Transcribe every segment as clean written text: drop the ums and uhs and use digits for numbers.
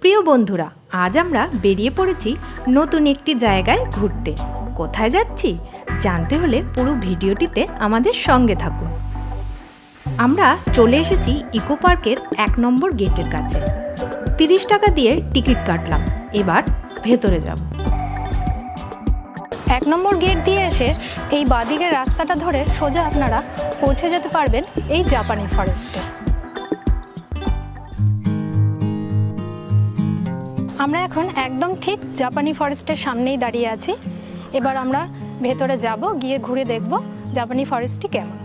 প্রিয় বন্ধুরা, আজ আমরা বেরিয়ে পড়েছি নতুন একটি জায়গায় ঘুরতে। কোথায় যাচ্ছি জানতে হলে পুরো ভিডিওটিতে আমাদের সঙ্গে থাকুন। আমরা চলে এসেছি ইকো পার্কের 1 নম্বর গেটের কাছে। 30 টাকা দিয়ে টিকিট কাটলাম। এবার ভেতরে যাব। 1 নম্বর গেট দিয়ে এসে এই বাঁদিকের রাস্তাটা ধরে সোজা আপনারা পৌঁছে যেতে পারবেন এই জাপানি ফরেস্টে। আমরা এখন একদম ঠিক জাপানি ফরেস্টের সামনেই দাঁড়িয়ে আছি। এবার আমরা ভেতরে যাব, গিয়ে ঘুরে দেখব জাপানি ফরেস্টটি কেমন।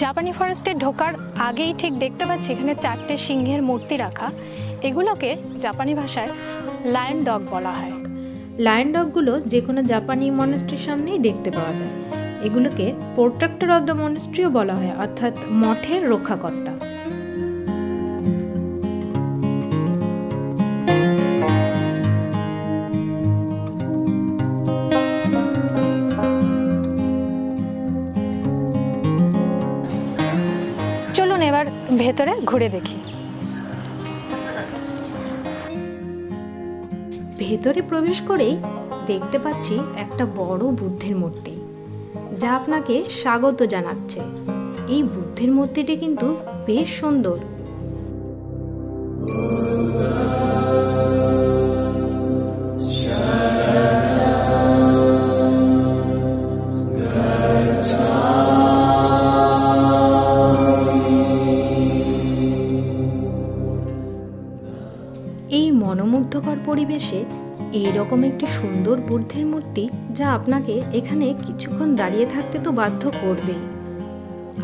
জাপানি ফরেস্টে ঢোকার আগেই ঠিক দেখতে পাচ্ছি এখানে 4টে সিংহের মূর্তি রাখা। এগুলোকে জাপানি ভাষায় লায়ন ডগ বলা হয়। লায়ন ডগগুলো যে কোনো জাপানি মনাস্ট্রির সামনেই দেখতে পাওয়া যায়। এগুলোকে প্রোটেক্টর অফ দ্য মনাস্ট্রিও বলা হয়, অর্থাৎ মঠের রক্ষাকর্তা। চলুন এবার ভেতরে ঘুরে দেখি। ভেতরে প্রবেশ করেই দেখতে পাচ্ছি একটা বড় বুদ্ধের মূর্তি, যা আপনাকে স্বাগত জানাচ্ছে। এই বুদ্ধের মূর্তিটি কিন্তু বেশ সুন্দর। এই মনোমুগ্ধকর পরিবেশে এইরকম একটি সুন্দর বুদ্ধের মূর্তি, যা আপনাকে এখানে কিছুক্ষণ দাঁড়িয়ে থাকতে তো বাধ্য করবেই,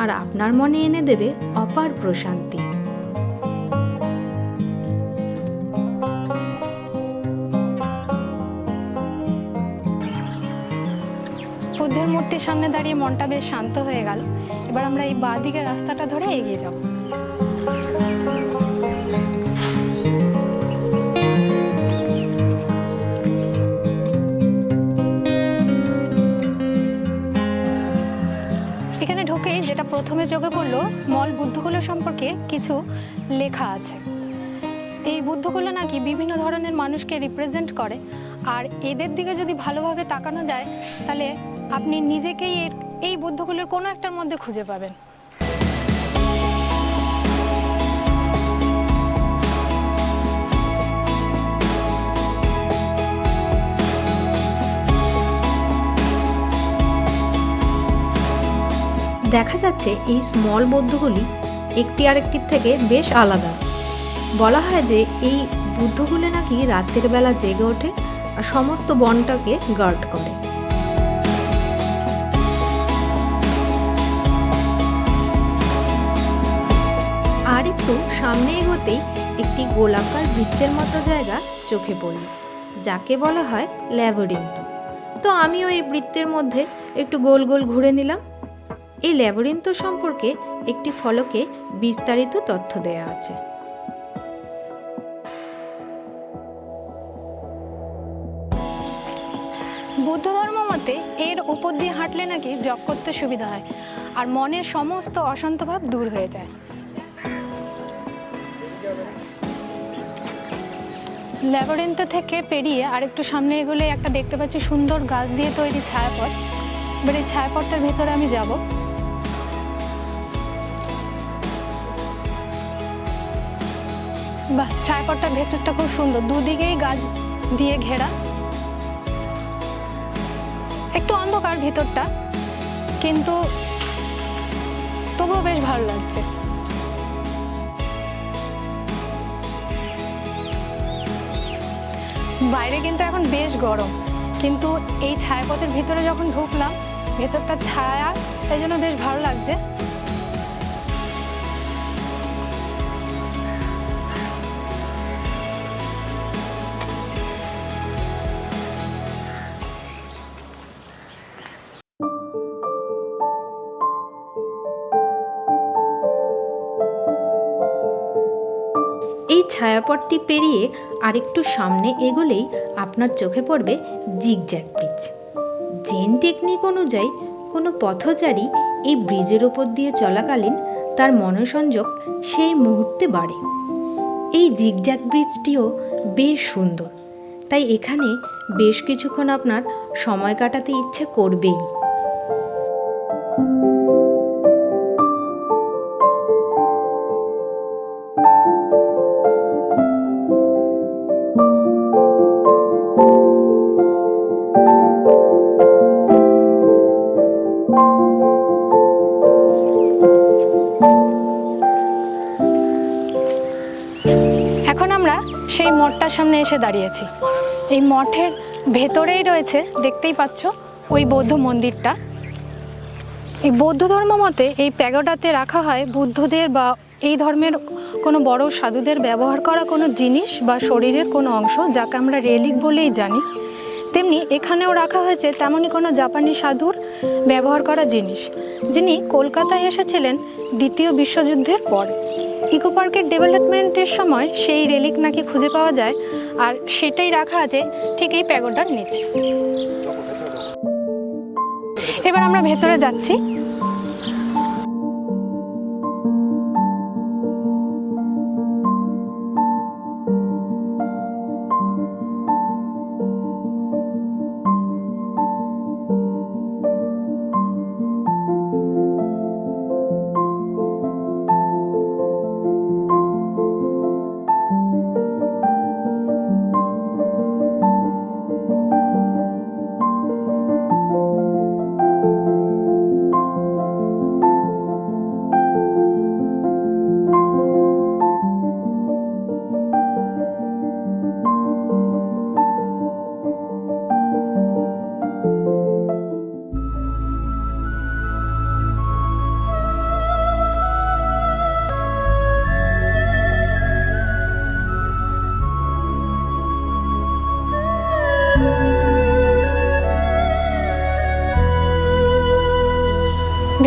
আর আপনার মনে এনে দেবে অপার প্রশান্তি। বুদ্ধের মূর্তির সামনে দাঁড়িয়ে মনটা বেশ শান্ত হয়ে গেল। এবার আমরা এই বাঁ দিকের রাস্তাটা ধরে এগিয়ে যাব। এখানে ঢুকেই যেটা প্রথমে চোখে পড়লো, স্মল বুদ্ধগুলো সম্পর্কে কিছু লেখা আছে। এই বুদ্ধগুলো নাকি বিভিন্ন ধরনের মানুষকে রিপ্রেজেন্ট করে, আর এদের দিকে যদি ভালোভাবে তাকানো যায় তাহলে আপনি নিজেকেই এই বুদ্ধগুলোর কোনো একটার মধ্যে খুঁজে পাবেন। দেখা যাচ্ছে এই স্মল বুদ্ধগুলি একটি আরেকটির থেকে বেশ আলাদা। বলা হয় যে এই বুদ্ধগুলো নাকি রাতের বেলা জেগে ওঠে আর সমস্ত বনটাকে গার্ড করে। আর একটু সামনে এগোতেই একটি গোলাকার বৃত্তের মতো জায়গা চোখে পড়ল, যাকে বলা হয় ল্যাবিরিন্থ। তো আমিও এই বৃত্তের মধ্যে একটু গোল গোল ঘুরে নিলাম। এই ল্যাবিরিন্থ সম্পর্কে একটি ফলকে বিস্তারিত তথ্য দেয়া আছে। বৌদ্ধ ধর্ম মতে এর উপর দিয়ে হাঁটলে নাকি জপ করতে সুবিধা হয় আর মনের সমস্ত অশান্ত ভাব দূর হয়ে যায়। ল্যাবিরিন্থ থেকে পেরিয়ে আরেকটু সামনে এগোলে একটা দেখতে পাচ্ছি সুন্দর গাছ দিয়ে তৈরি ছায়াপথ। এবার এই ছায়াপথটার ভেতরে আমি যাব। বাহ, ছায়াপথটার ভেতরটা খুব সুন্দর, দুদিকেই গাছ দিয়ে ঘেরা। একটু অন্ধকার ভিতরটা, কিন্তু তবুও বেশ ভালো লাগছে। বাইরে কিন্তু এখন বেশ গরম, কিন্তু এই ছায়াপথের ভিতরে যখন ঢুকলাম, ভেতরটা ছায়া, তাই জন্য বেশ ভালো লাগছে। এই ছায়াপথটি পেরিয়ে আরেকটু সামনে এগোলেই আপনার চোখে পড়বে জিগজ্যাগ ব্রিজ। জেন টেকনিক অনুযায়ী কোনো পথচারী এই ব্রিজের ওপর দিয়ে চলাকালীন তার মনোসংযোগ সেই মুহূর্তে বাড়ে। এই জিগজ্যাগ ব্রিজটিও বেশ সুন্দর, তাই এখানে বেশ কিছুক্ষণ আপনার সময় কাটাতে ইচ্ছে করবেই। এখন আমরা সেই মঠটার সামনে এসে দাঁড়িয়েছি। এই মঠের ভেতরেই রয়েছে, দেখতেই পাচ্ছ, ওই বৌদ্ধ মন্দিরটা। এই বৌদ্ধ ধর্ম মতে এই প্যাগোডাতে রাখা হয় বুদ্ধদের বা এই ধর্মের কোনো বড় সাধুদের ব্যবহার করা কোনো জিনিস বা শরীরের কোনো অংশ, যাকে আমরা রেলিক বলেই জানি। তেমনি এখানেও রাখা হয়েছে তেমনই কোনো জাপানি সাধুর ব্যবহার করা জিনিস, যিনি কলকাতায় এসেছিলেন দ্বিতীয় বিশ্বযুদ্ধের পর। ইকো পার্কের ডেভেলপমেন্টের সময় সেই রেলিক নাকি খুঁজে পাওয়া যায়, আর সেটাই রাখা আছে ঠিক এই প্যাগোডার নিচে। এবার আমরা ভেতরে যাচ্ছি।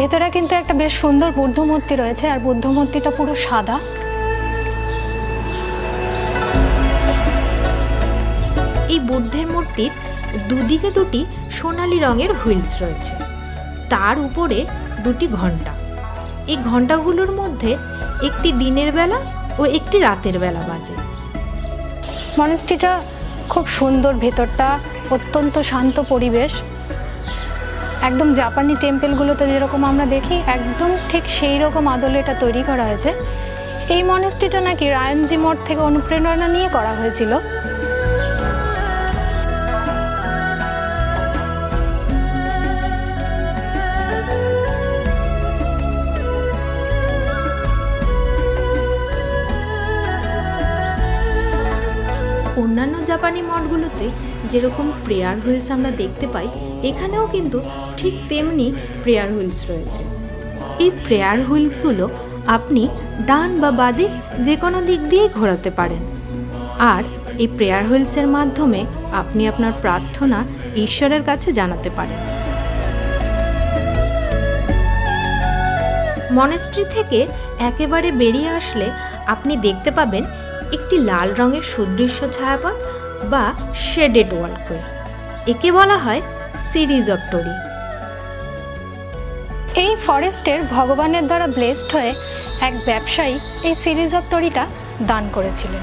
ভেতরে কিন্তু একটা বেশ সুন্দর বুদ্ধ মূর্তি রয়েছে, আর বুদ্ধ মূর্তিটা পুরো সাদা। এই বুদ্ধের মূর্তির দুদিকে দুটি সোনালী রঙের হুইলস রয়েছে, তার উপরে দুটি ঘণ্টা। এই ঘণ্টাগুলোর মধ্যে একটি দিনের বেলা ও একটি রাতের বেলা বাজে। মনেস্ট্রিটা খুব সুন্দর, ভেতরটা অত্যন্ত শান্ত পরিবেশ, একদম জাপানি টেম্পেলগুলোতে যেরকম আমরা দেখি একদম ঠিক সেই রকম আদলে এটা তৈরি করা হয়েছে। এই মনেস্ট্রিটা নাকি রায়নজি মঠ থেকে অনুপ্রেরণা নিয়ে করা হয়েছিল। অন্যান্য জাপানি মঠগুলোতে যেরকম প্রেয়ার হুইলস আমরা দেখতে পাই, এখানেও কিন্তু ঠিক তেমনি প্রেয়ার হুইলস রয়েছে। এই প্রেয়ার হুইলসগুলো আপনি ডান বা বাঁদিক যে কোনো দিক দিয়েই ঘোরাতে পারেন, আর এই প্রেয়ার হুইলসের মাধ্যমে আপনি আপনার প্রার্থনা ঈশ্বরের কাছে জানাতে পারেন। মনেস্ট্রি থেকে একেবারে বেরিয়ে আসলে আপনি দেখতে পাবেন একটি লাল রঙের সুদৃশ্য ছায়াপথ বা শেডেড ওয়ালওয়ে। একে বলা হয় সিরিজ অফ টোরি। এই ফরেস্টের ভগবানের দ্বারা ব্লেসড হয়ে এক ব্যবসায়ী এই সিরিজ অফ টোরিটা দান করেছিলেন।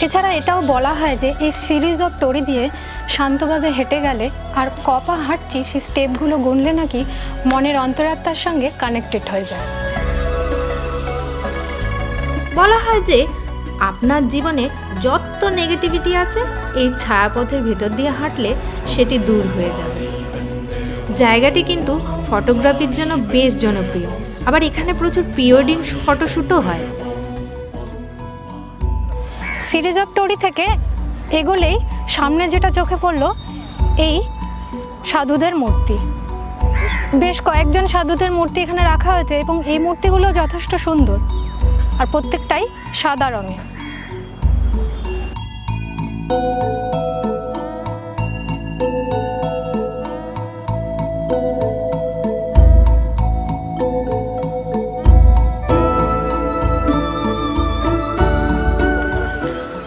এছাড়া এটাও বলা হয় যে এই সিরিজ অফ টোরি দিয়ে শান্তভাবে হেঁটে গেলে আর কপা হাঁটছি সেই স্টেপগুলো গুনলে নাকি মনের অন্তরাত্মার সঙ্গে কানেক্টেড হয়ে যায়। বলা হয় যে আপনার জীবনে যত নেগেটিভিটি আছে এই ছায়াপথের ভেতর দিয়ে হাঁটলে সেটি দূর হয়ে যাবে। জায়গাটি কিন্তু ফটোগ্রাফির জন্য বেশ জনপ্রিয়, আবার এখানে প্রচুর প্রি ওয়েডিং ফটোশ্যুটও হয়। সিরিজ অফ টোরি থেকে এগোলেই সামনে যেটা চোখে পড়লো এই সাধুদের মূর্তি। বেশ কয়েকজন সাধুদের মূর্তি এখানে রাখা হয়েছে এবং এই মূর্তিগুলো যথেষ্ট সুন্দর, আর প্রত্যেকটাই সাদা রঙের।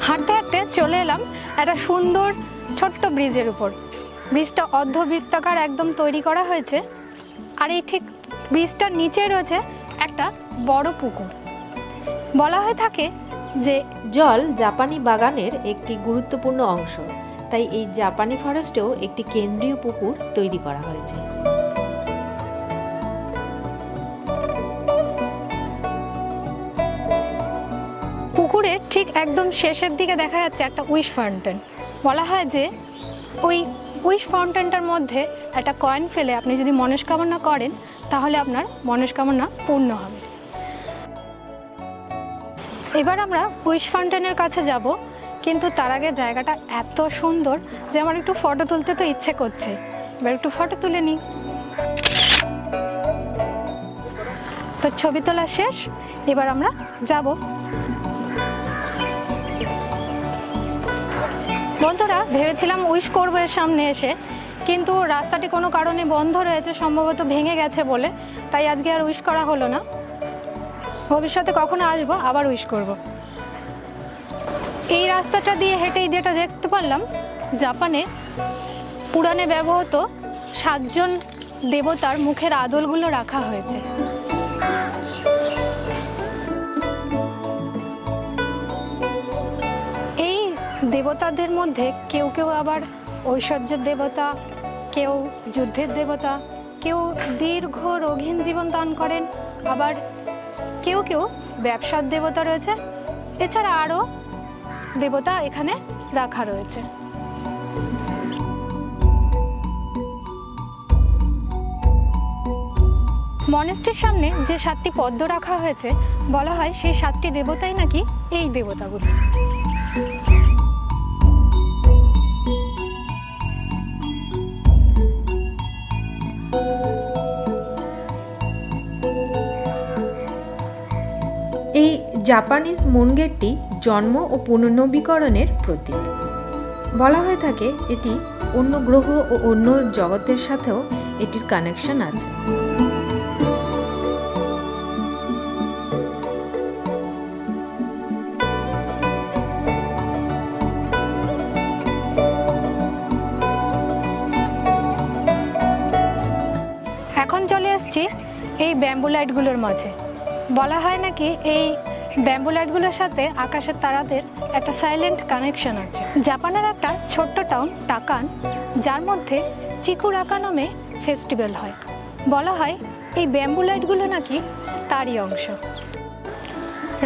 হাঁটতে হাঁটতে চলে এলাম একটা সুন্দর ছোট্ট ব্রিজের উপর। ব্রিজটা অর্ধবৃত্তাকার একদম তৈরি করা হয়েছে, আর এই ঠিক ব্রিজটার নিচে রয়েছে একটা বড় পুকুর। বলা হয়ে থাকে যে জল জাপানি বাগানের একটি গুরুত্বপূর্ণ অংশ, তাই এই জাপানি ফরেস্টেও একটি কেন্দ্রীয় পুকুর তৈরি করা হয়েছে। পুকুরের ঠিক একদম শেষের দিকে দেখা যাচ্ছে একটা উইশ ফাউন্টেন। বলা হয় যে ওই উইশ ফাউন্টেনটার মধ্যে একটা কয়েন ফেলে আপনি যদি মনস্কামনা করেন তাহলে আপনার মনস্কামনা পূর্ণ হবে। এবার আমরা উইশ ফাউন্টেনের কাছে যাব, কিন্তু তার আগে জায়গাটা এত সুন্দর যে আমার একটু ফটো তুলতে তো ইচ্ছে করছে। এবার একটু ফটো তুলে নিই। তো ছবি তোলা শেষ, এবার আমরা যাব। বন্ধুরা, ভেবেছিলাম উইশ করবো এর সামনে এসে, কিন্তু রাস্তাটি কোনো কারণে বন্ধ রয়েছে, সম্ভবত ভেঙে গেছে বলে, তাই আজকে আর উইশ করা হলো না। ভবিষ্যতে কখনো আসবো আবার উইশ করব। এই রাস্তাটা দিয়ে হেঁটেই যেটা দেখতে পারলাম, জাপানে পুরাণে ব্যবহৃত 7 জন দেবতার মুখের আদলগুলো রাখা হয়েছে। এই দেবতাদের মধ্যে কেউ কেউ আবার ঐশ্বর্যের দেবতা, কেউ যুদ্ধের দেবতা, কেউ দীর্ঘ রঙিন জীবন দান করেন, আবার কেউ কেউ ব্যবসার দেবতা রয়েছে। এছাড়া আরও দেবতা এখানে রাখা রয়েছে। মনেস্ট্রির সামনে যে 7টি পদ্ম রাখা হয়েছে, বলা হয় সেই 7টি দেবতাই নাকি এই দেবতাগুলো। এই জাপানিজ মুন গেটটি জন্ম ও পুনর্নবীকরণের প্রতীক। বলা হয়ে থাকে এটি অন্য গ্রহ ও অন্য জগতের সাথেও এটির কানেকশন আছে। এখন চলে এসেছি এই ব্যাম্বু লাইটগুলোর মাঝে। বলা হয় নাকি এই ব্যাম্বু লাইটগুলোর সাথে আকাশের তারাদের একটা সাইলেন্ট কানেকশন আছে। জাপানের একটা ছোট্ট টাউন টাকান, যার মধ্যে চিকুরাকা নামে ফেস্টিভ্যাল হয়। বলা হয় এই ব্যাম্বু লাইটগুলো নাকি তারই অংশ।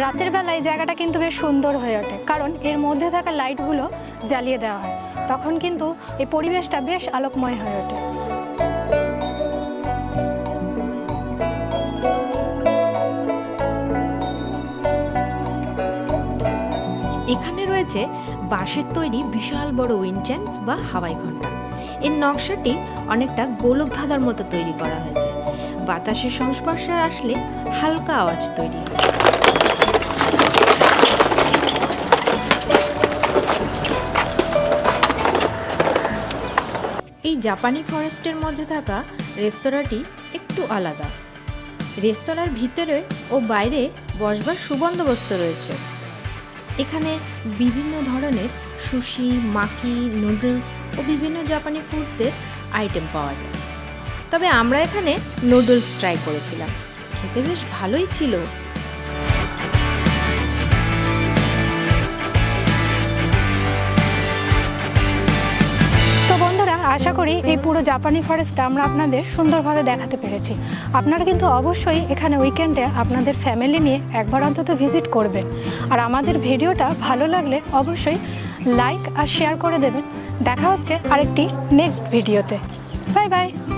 রাতের বেলায় জায়গাটা কিন্তু বেশ সুন্দর হয়ে ওঠে, কারণ এর মধ্যে থাকা লাইটগুলো জ্বালিয়ে দেওয়া হয়। তখন কিন্তু এই পরিবেশটা বেশ আলোকময় হয়ে ওঠে। এখানে রয়েছে বাঁশের তৈরি বিশাল বড় উইন্ড চাইমস বা হাওয়াই ঘণ্টা। এর নকশাটি অনেকটা গোলক ধাঁধার মতো তৈরি করা হয়েছে। বাতাসের সংস্পর্শে আসলে হালকা আওয়াজ তৈরি হয়। এই জাপানি ফরেস্টের মধ্যে থাকা রেস্তোরাঁটি একটু আলাদা। রেস্তোরাঁর ভিতরে ও বাইরে বসবার সুবন্দোবস্ত রয়েছে। এখানে বিভিন্ন ধরনের সুশি, মাকি, নুডলস ও বিভিন্ন জাপানি ফুডসের আইটেম পাওয়া যায়। তবে আমরা এখানে নুডলস ট্রাই করেছিলাম, খেতে বেশ ভালোই ছিল। তো বন্ধুরা, আশা করি এই পুরো জাপানি ফরেস্টটা আমরা আপনাদের সুন্দরভাবে দেখাতে পেরেছি। আপনারা কিন্তু অবশ্যই এখানে উইকেন্ডে আপনাদের ফ্যামিলি নিয়ে একবার অন্তত ভিজিট করবেন। আর আমাদের ভিডিওটা ভালো লাগলে অবশ্যই লাইক আর শেয়ার করে দেবেন। দেখা হচ্ছে আরেকটি নেক্সট ভিডিওতে। Bye bye.